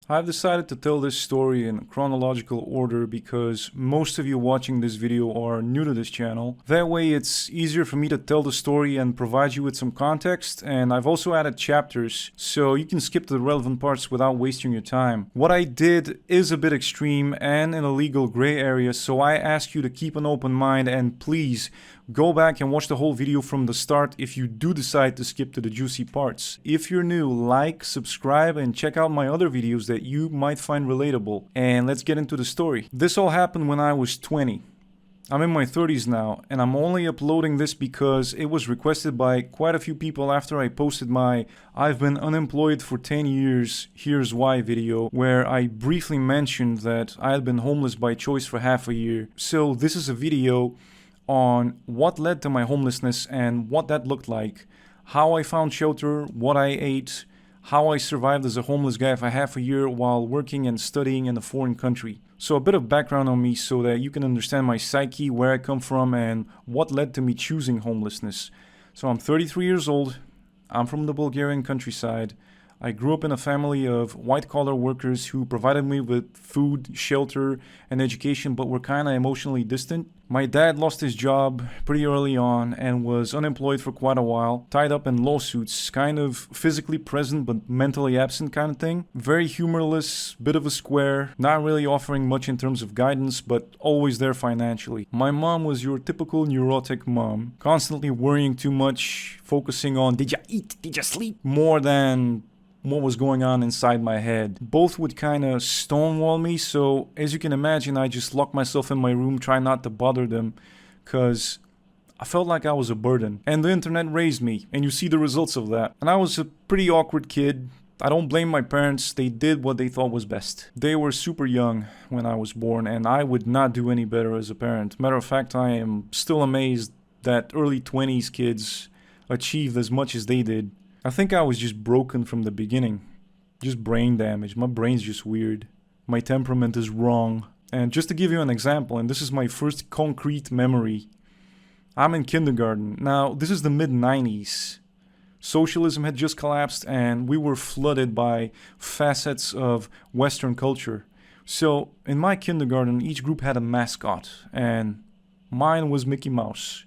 I've decided to tell this story in chronological order because most of you watching this video are new to this channel. That way it's easier for me to tell the story and provide you with some context, and I've also added chapters so you can skip to the relevant parts without wasting your time. What I did is a bit extreme and in a legal gray area, so I ask you to keep an open mind and please go back and watch the whole video from the start if you do decide to skip to the juicy parts. If you're new, like, subscribe, and check out my other videos that you might find relatable. And let's get into the story. This all happened when I was 20. I'm in my 30s now, and I'm only uploading this because it was requested by quite a few people after I posted my "I've been unemployed for 10 years, here's why" video, where I briefly mentioned that I had been homeless by choice for half a year. So this is a video on what led to my homelessness and what that looked like, how I found shelter, what I ate, how I survived as a homeless guy for half a year while working and studying in a foreign country. So a bit of background on me so that you can understand my psyche, where I come from, and what led to me choosing homelessness. So I'm 33 years old, I'm from the Bulgarian countryside. I grew up in a family of white-collar workers who provided me with food, shelter, and education, but were kind of emotionally distant. My dad lost his job pretty early on and was unemployed for quite a while, tied up in lawsuits, kind of physically present but mentally absent kind of thing. Very humorless, bit of a square, not really offering much in terms of guidance, but always there financially. My mom was your typical neurotic mom, constantly worrying too much, focusing on "did ya eat, did ya sleep?" more than what was going on inside my head. Both would kind of stonewall me, so as you can imagine, I just locked myself in my room, trying not to bother them, because I felt like I was a burden. And the internet raised me, and you see the results of that. And I was a pretty awkward kid. I don't blame my parents, they did what they thought was best. They were super young when I was born, and I would not do any better as a parent. Matter of fact, I am still amazed that early 20s kids achieved as much as they did. I think I was just broken from the beginning. Just brain damage. My brain's just weird. My temperament is wrong. And just to give you an example, and this is my first concrete memory, I'm in kindergarten. Now, this is the mid-90s. Socialism had just collapsed and we were flooded by facets of Western culture. So, in my kindergarten, each group had a mascot, and mine was Mickey Mouse.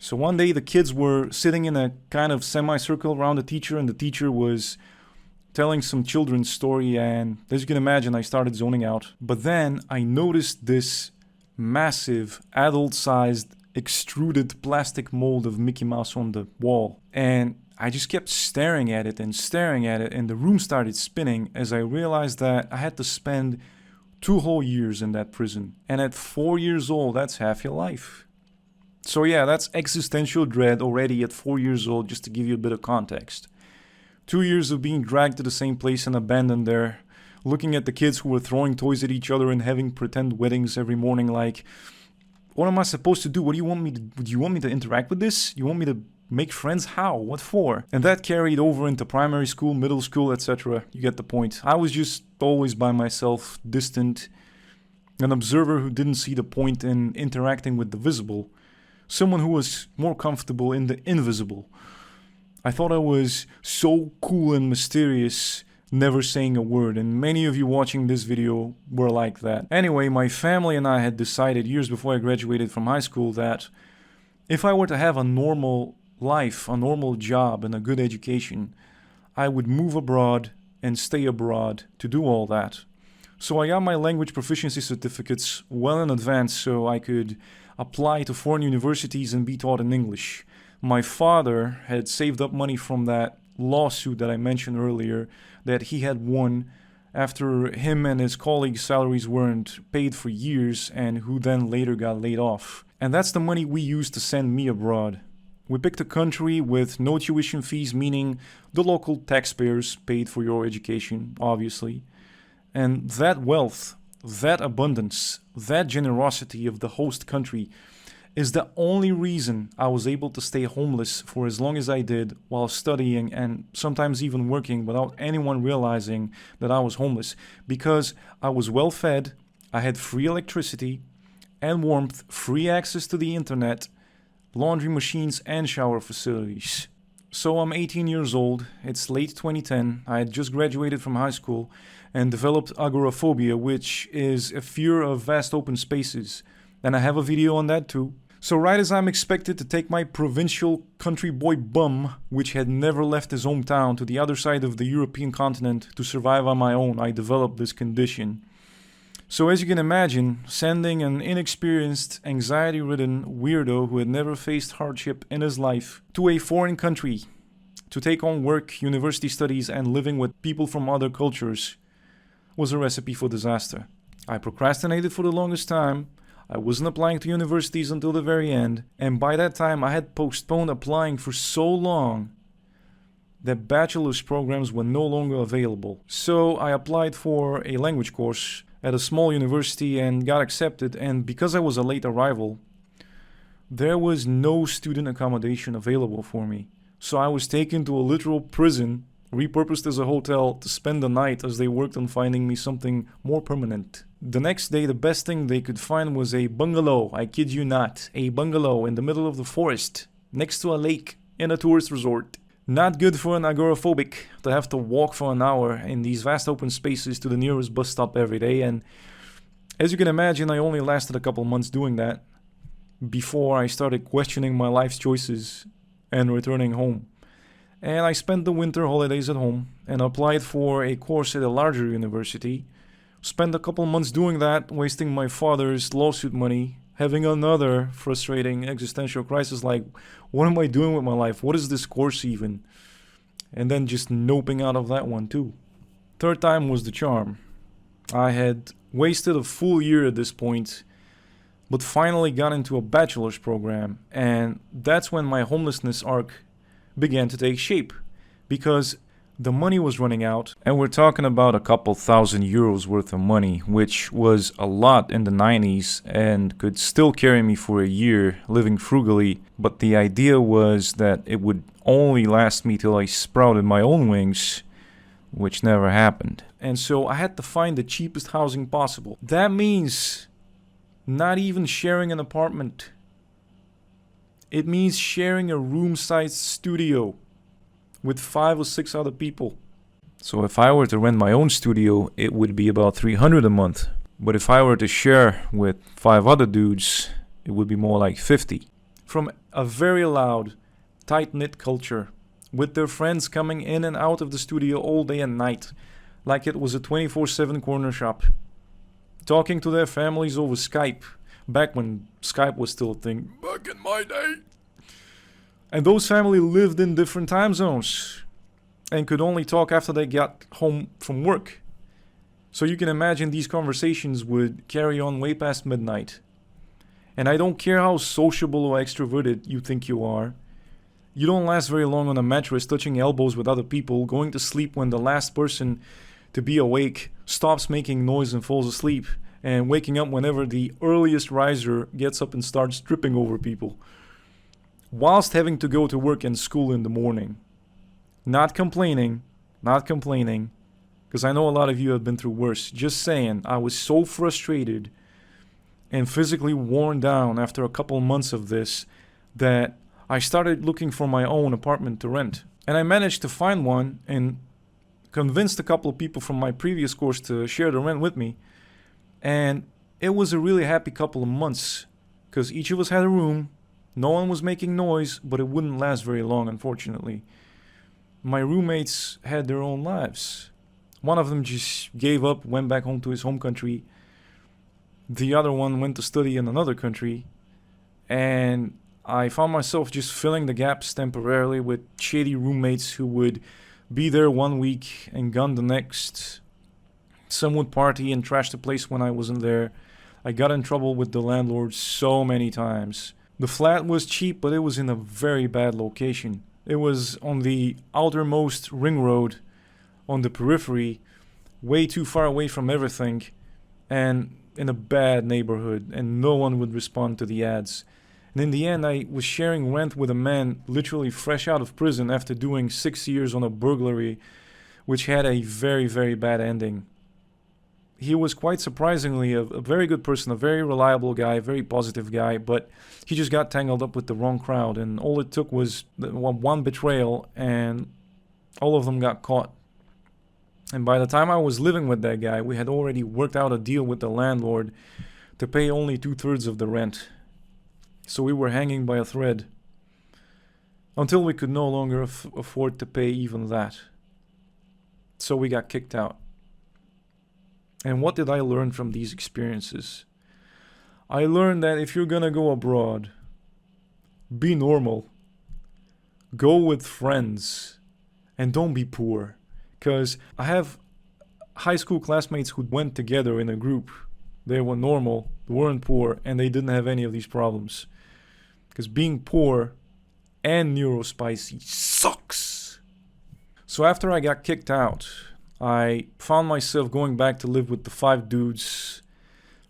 So one day the kids were sitting in a kind of semicircle around the teacher, and the teacher was telling some children's story, and as you can imagine, I started zoning out. But then I noticed this massive adult-sized extruded plastic mold of Mickey Mouse on the wall, and I just kept staring at it, and the room started spinning as I realized that I had to spend 2 whole years in that prison. And at 4 years old, that's half your life. So yeah, that's existential dread already at 4 years old, just to give you a bit of context. 2 years of being dragged to the same place and abandoned there, looking at the kids who were throwing toys at each other and having pretend weddings every morning, like, what am I supposed to do? What do you want me to do? Do you want me to interact with this? You want me to make friends? How? What for? And that carried over into primary school, middle school, etc. You get the point. I was just always by myself, distant, an observer who didn't see the point in interacting with the visible. Someone who was more comfortable in the invisible. I thought I was so cool and mysterious, never saying a word, and many of you watching this video were like that. Anyway, my family and I had decided years before I graduated from high school that if I were to have a normal life, a normal job, and a good education, I would move abroad and stay abroad to do all that. So I got my language proficiency certificates well in advance so I could apply to foreign universities and be taught in English. My father had saved up money from that lawsuit that I mentioned earlier that he had won after him and his colleagues' salaries weren't paid for years, and who then later got laid off. And that's the money we used to send me abroad. We picked a country with no tuition fees, meaning the local taxpayers paid for your education, obviously. And that wealth, that abundance, that generosity of the host country is the only reason I was able to stay homeless for as long as I did while studying and sometimes even working without anyone realizing that I was homeless, because I was well fed, I had free electricity and warmth, free access to the internet, laundry machines and shower facilities. So I'm 18 years old, it's late 2010, I had just graduated from high school and developed agoraphobia, which is a fear of vast open spaces. And I have a video on that too. So right as I'm expected to take my provincial country boy bum, which had never left his hometown, to the other side of the European continent to survive on my own, I developed this condition. So as you can imagine, sending an inexperienced, anxiety-ridden weirdo who had never faced hardship in his life to a foreign country to take on work, university studies, and living with people from other cultures was a recipe for disaster. I procrastinated for the longest time. I wasn't applying to universities until the very end, and by that time I had postponed applying for so long that bachelor's programs were no longer available. So I applied for a language course at a small university and got accepted, and because I was a late arrival, there was no student accommodation available for me. So I was taken to a literal prison, repurposed as a hotel, to spend the night as they worked on finding me something more permanent. The next day, the best thing they could find was a bungalow, I kid you not, a bungalow in the middle of the forest, next to a lake, in a tourist resort. Not good for an agoraphobic to have to walk for an hour in these vast open spaces to the nearest bus stop every day, and as you can imagine, I only lasted a couple months doing that before I started questioning my life's choices and returning home. And I spent the winter holidays at home and applied for a course at a larger university. Spent a couple months doing that, wasting my father's lawsuit money, having another frustrating existential crisis like, what am I doing with my life? What is this course even? And then just noping out of that one too. Third time was the charm. I had wasted a full year at this point, but finally got into a bachelor's program, and that's when my homelessness arc began to take shape, because the money was running out, and we're talking about a couple €1,000 worth of money, which was a lot in the 90s and could still carry me for a year living frugally, but the idea was that it would only last me till I sprouted my own wings, which never happened. And so I had to find the cheapest housing possible. That means not even sharing an apartment. It means sharing a room-sized studio with 5 or 6 other people. So if I were to rent my own studio, it would be about $300 a month. But if I were to share with 5 other dudes, it would be more like $50. From a very loud, tight-knit culture, with their friends coming in and out of the studio all day and night, like it was a 24/7 corner shop, talking to their families over Skype, back when Skype was still a thing, back in my day. And those families lived in different time zones and could only talk after they got home from work. So you can imagine these conversations would carry on way past midnight. And I don't care how sociable or extroverted you think you are, you don't last very long on a mattress touching elbows with other people, going to sleep when the last person to be awake stops making noise and falls asleep, and waking up whenever the earliest riser gets up and starts tripping over people, whilst having to go to work and school in the morning. Not complaining, because I know a lot of you have been through worse. Just saying, I was so frustrated and physically worn down after a couple months of this that I started looking for my own apartment to rent. And I managed to find one and convinced a couple of people from my previous course to share the rent with me. And it was a really happy couple of months, because each of us had a room, no one was making noise, but it wouldn't last very long, unfortunately. My roommates had their own lives. One of them just gave up, went back home to his home country. The other one went to study in another country. And I found myself just filling the gaps temporarily with shady roommates who would be there one week and gone the next. Some would party and trash the place when I wasn't there. I got in trouble with the landlord so many times. The flat was cheap, but it was in a very bad location. It was on the outermost ring road, on the periphery, way too far away from everything, and in a bad neighborhood, and no one would respond to the ads. And in the end, I was sharing rent with a man literally fresh out of prison after doing 6 years on a burglary, which had a very, very bad ending. he was quite surprisingly a very good person, a very reliable guy, a very positive guy, but he just got tangled up with the wrong crowd, and all it took was one betrayal, and all of them got caught. And by the time I was living with that guy, we had already worked out a deal with the landlord to pay only 2/3 of the rent. So we were hanging by a thread until we could no longer afford to pay even that. So we got kicked out. And what did I learn from these experiences? I learned that if you're gonna go abroad, be normal, go with friends, and don't be poor. Because I have high school classmates who went together in a group. They were normal, they weren't poor, and they didn't have any of these problems. Because being poor and neurospicy sucks. So after I got kicked out, I found myself going back to live with the 5 dudes.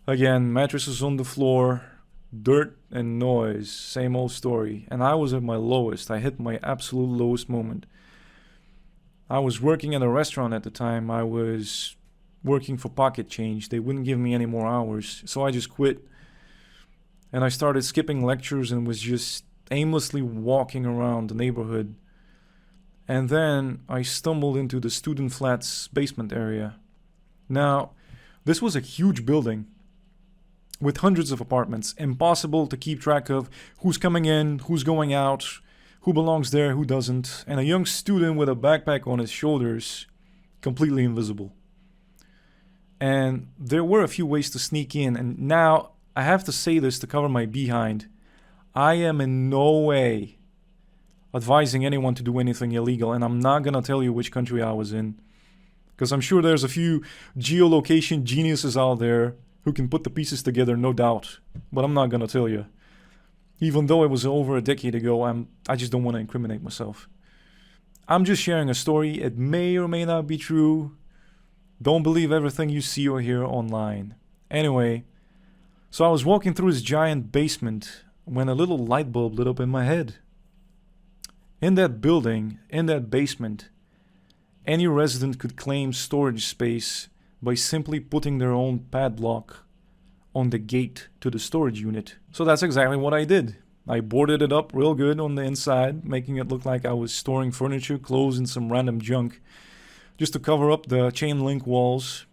Again, mattresses on the floor, dirt and noise, same old story. And I was at my lowest. I hit my absolute lowest moment. I was working at a restaurant at the time. I was working for pocket change. They wouldn't give me any more hours, so I just quit. And I started skipping lectures and was just aimlessly walking around the neighborhood. And then I stumbled into the student flats basement area. Now, this was a huge building with hundreds of apartments. Impossible to keep track of who's coming in, who's going out, who belongs there, who doesn't. And a young student with a backpack on his shoulders, completely invisible. And there were a few ways to sneak in. And now, I have to say this to cover my behind. I am in no way advising anyone to do anything illegal, and I'm not gonna tell you which country I was in, because I'm sure there's a few geolocation geniuses out there who can put the pieces together, no doubt, but I'm not gonna tell you. Even though it was over a decade ago, I just don't want to incriminate myself. I'm just sharing a story. It may or may not be true. Don't believe everything you see or hear online. Anyway, so I was walking through this giant basement when a little light bulb lit up in my head. In that building, in that basement, any resident could claim storage space by simply putting their own padlock on the gate to the storage unit. So that's exactly what I did. I boarded it up real good on the inside, making it look like I was storing furniture, clothes, and some random junk, just to cover up the chain link walls.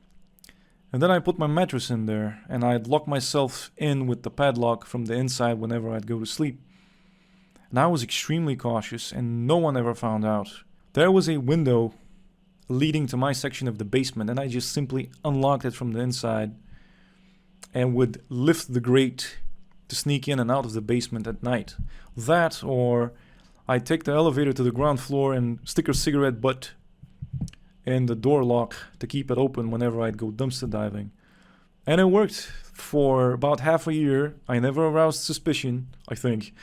And then I put my mattress in there, and I'd lock myself in with the padlock from the inside whenever I'd go to sleep. And I was extremely cautious, and no one ever found out. There was a window leading to my section of the basement, and I just simply unlocked it from the inside and would lift the grate to sneak in and out of the basement at night. That, or I'd take the elevator to the ground floor and stick a cigarette butt in the door lock to keep it open whenever I'd go dumpster diving. And it worked for about half a year. I never aroused suspicion, I think.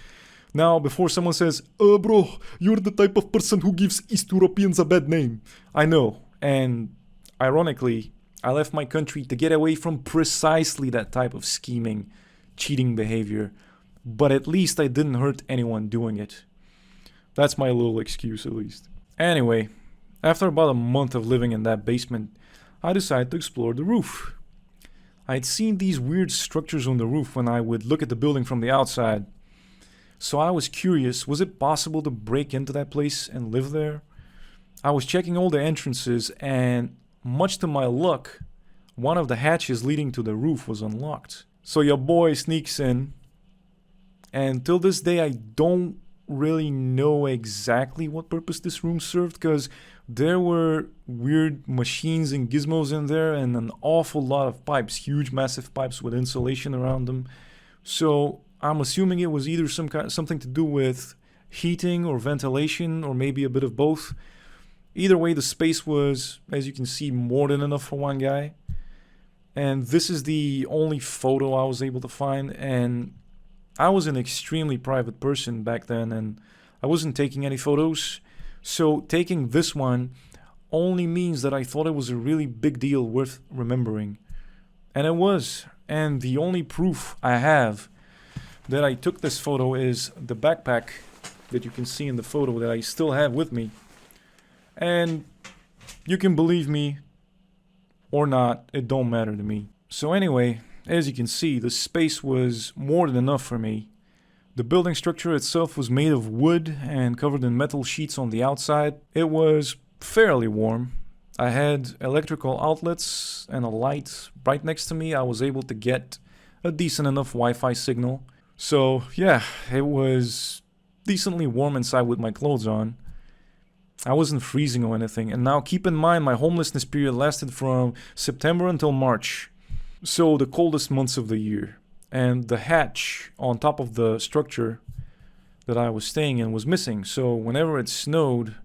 Now, before someone says, bro, you're the type of person who gives East Europeans a bad name. I know. And ironically, I left my country to get away from precisely that type of scheming, cheating behavior. But at least I didn't hurt anyone doing it. That's my little excuse, at least. Anyway, after about a month of living in that basement, I decided to explore the roof. I'd seen these weird structures on the roof when I would look at the building from the outside. So I was curious, was it possible to break into that place and live there? I was checking all the entrances, and much to my luck, one of the hatches leading to the roof was unlocked. So your boy sneaks in, and till this day I don't really know exactly what purpose this room served, because there were weird machines and gizmos in there and an awful lot of pipes, huge massive pipes with insulation around them. So I'm assuming it was either something to do with heating or ventilation, or maybe a bit of both. Either way, the space was, as you can see, more than enough for one guy. And this is the only photo I was able to find. And I was an extremely private person back then, and I wasn't taking any photos. So taking this one only means that I thought it was a really big deal worth remembering. And it was. And the only proof I have that I took this photo is the backpack that you can see in the photo that I still have with me. And you can believe me or not, it don't matter to me. So anyway, as you can see, the space was more than enough for me. The building structure itself was made of wood and covered in metal sheets on the outside. It was fairly warm. I had electrical outlets and a light right next to me. I was able to get a decent enough Wi-Fi signal. So yeah, it was decently warm inside with my clothes on. I wasn't freezing or anything. And now keep in mind, my homelessness period lasted from September until March. So the coldest months of the year. And the hatch on top of the structure that I was staying in was missing. So whenever it snowed,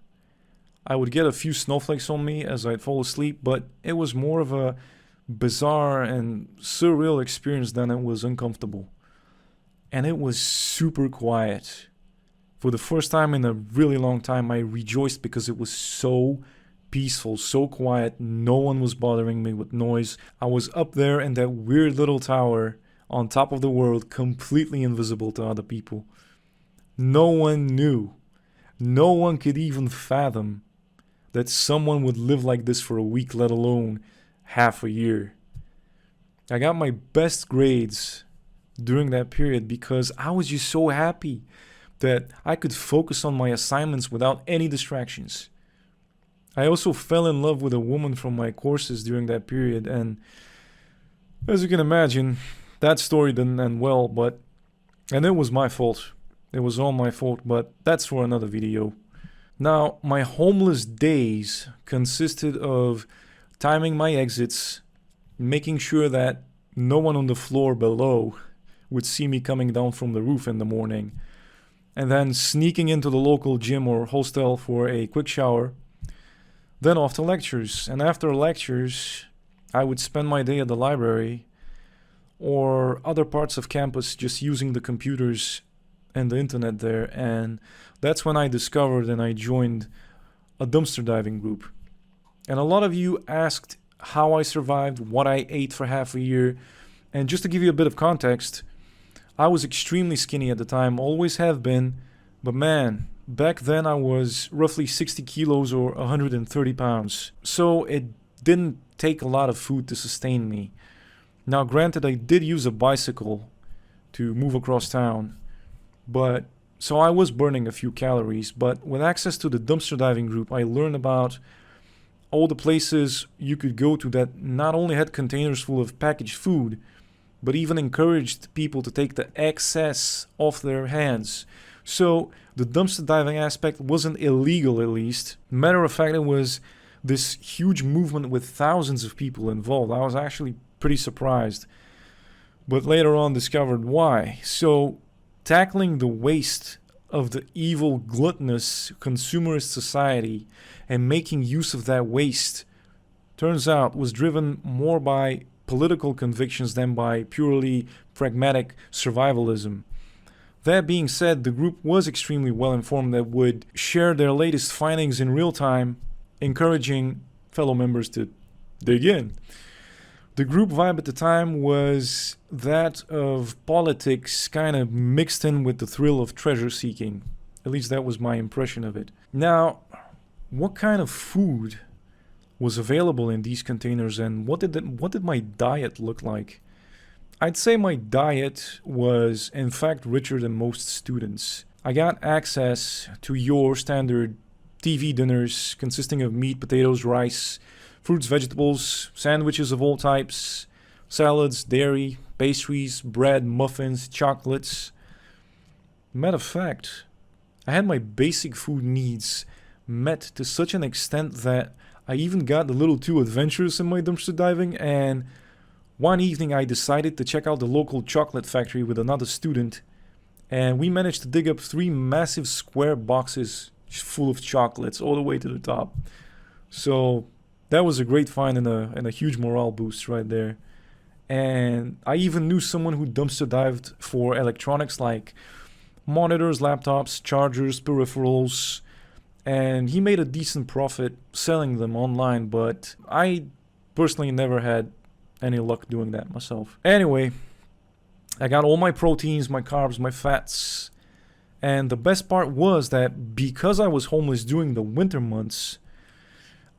I would get a few snowflakes on me as I'd fall asleep. But it was more of a bizarre and surreal experience than it was uncomfortable. And it was super quiet. For the first time in a really long time, I rejoiced because it was so peaceful, so quiet. No one was bothering me with noise. I was up there in that weird little tower on top of the world, completely invisible to other people. No one knew. No one could even fathom that someone would live like this for a week, let alone half a year. I got my best grades during that period because I was just so happy that I could focus on my assignments without any distractions. I also fell in love with a woman from my courses during that period, and as you can imagine, that story didn't end well, and it was my fault. It was all my fault, but that's for another video. Now, my homeless days consisted of timing my exits, making sure that no one on the floor below would see me coming down from the roof in the morning, and then sneaking into the local gym or hostel for a quick shower, then off to lectures. And after lectures, I would spend my day at the library or other parts of campus just using the computers and the internet there. And that's when I discovered and I joined a dumpster diving group. And a lot of you asked how I survived, what I ate for half a year. And just to give you a bit of context, I was extremely skinny at the time, always have been, but man, back then I was roughly 60 kilos or 130 pounds. So it didn't take a lot of food to sustain me. Now granted, I did use a bicycle to move across town, but so I was burning a few calories. But with access to the dumpster diving group, I learned about all the places you could go to that not only had containers full of packaged food, but even encouraged people to take the excess off their hands. So the dumpster diving aspect wasn't illegal, at least. Matter of fact, it was this huge movement with thousands of people involved. I was actually pretty surprised, but later on discovered why. So tackling the waste of the evil, gluttonous, consumerist society and making use of that waste, turns out, was driven more by political convictions than by purely pragmatic survivalism. That being said, the group was extremely well informed that would share their latest findings in real time, encouraging fellow members to dig in. The group vibe at the time was that of politics kind of mixed in with the thrill of treasure seeking. At least that was my impression of it. Now, what kind of food was available in these containers, and what did my diet look like? I'd say my diet was in fact richer than most students. I got access to your standard TV dinners consisting of meat, potatoes, rice, fruits, vegetables, sandwiches of all types, salads, dairy, pastries, bread, muffins, chocolates. Matter of fact, I had my basic food needs met to such an extent that I even got a little too adventurous in my dumpster diving, and one evening I decided to check out the local chocolate factory with another student, and we managed to dig up 3 massive square boxes full of chocolates all the way to the top. So that was a great find and a huge morale boost right there. And I even knew someone who dumpster dived for electronics like monitors, laptops, chargers, peripherals, and he made a decent profit selling them online, but I personally never had any luck doing that myself. Anyway, I got all my proteins, my carbs, my fats, and the best part was that because I was homeless during the winter months,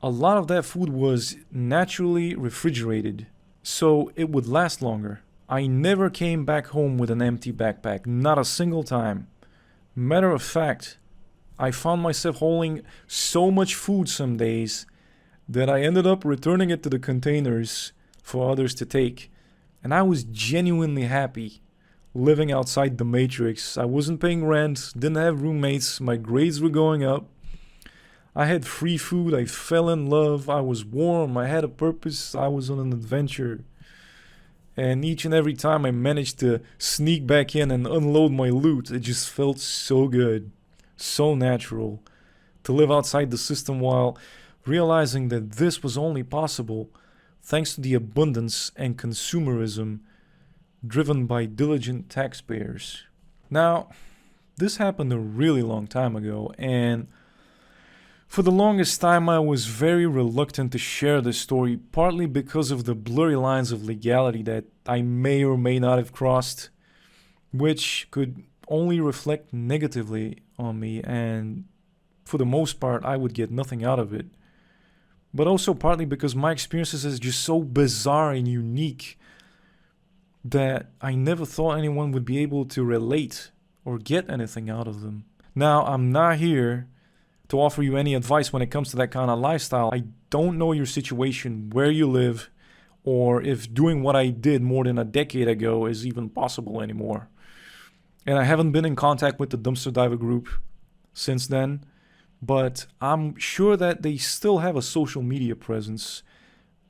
a lot of that food was naturally refrigerated, so it would last longer. I never came back home with an empty backpack, not a single time. Matter of fact, I found myself holding so much food some days that I ended up returning it to the containers for others to take. And I was genuinely happy living outside the matrix. I wasn't paying rent, didn't have roommates, my grades were going up. I had free food, I fell in love, I was warm, I had a purpose, I was on an adventure. And each and every time I managed to sneak back in and unload my loot, it just felt so good, so natural to live outside the system while realizing that this was only possible thanks to the abundance and consumerism driven by diligent taxpayers. Now, this happened a really long time ago, and for the longest time I was very reluctant to share this story, partly because of the blurry lines of legality that I may or may not have crossed, which could only reflect negatively on me, and for the most part I would get nothing out of it. But also partly because my experiences is just so bizarre and unique that I never thought anyone would be able to relate or get anything out of them. Now, I'm not here to offer you any advice when it comes to that kind of lifestyle. I don't know your situation, where you live, or if doing what I did more than a decade ago is even possible anymore. And I haven't been in contact with the Dumpster Diver group since then, but I'm sure that they still have a social media presence,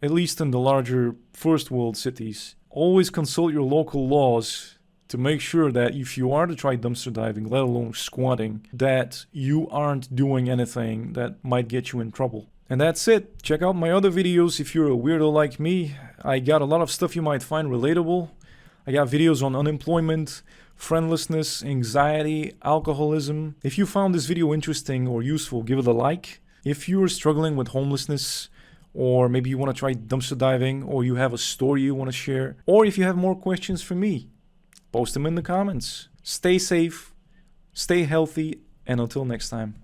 at least in the larger first world cities. Always consult your local laws to make sure that if you are to try dumpster diving, let alone squatting, that you aren't doing anything that might get you in trouble. And that's it. Check out my other videos if you're a weirdo like me. I got a lot of stuff you might find relatable. I got videos on unemployment, friendlessness, anxiety, alcoholism. If you found this video interesting or useful, give it a like. If you're struggling with homelessness, or maybe you want to try dumpster diving, or you have a story you want to share, or if you have more questions for me, post them in the comments. Stay safe, stay healthy, and until next time.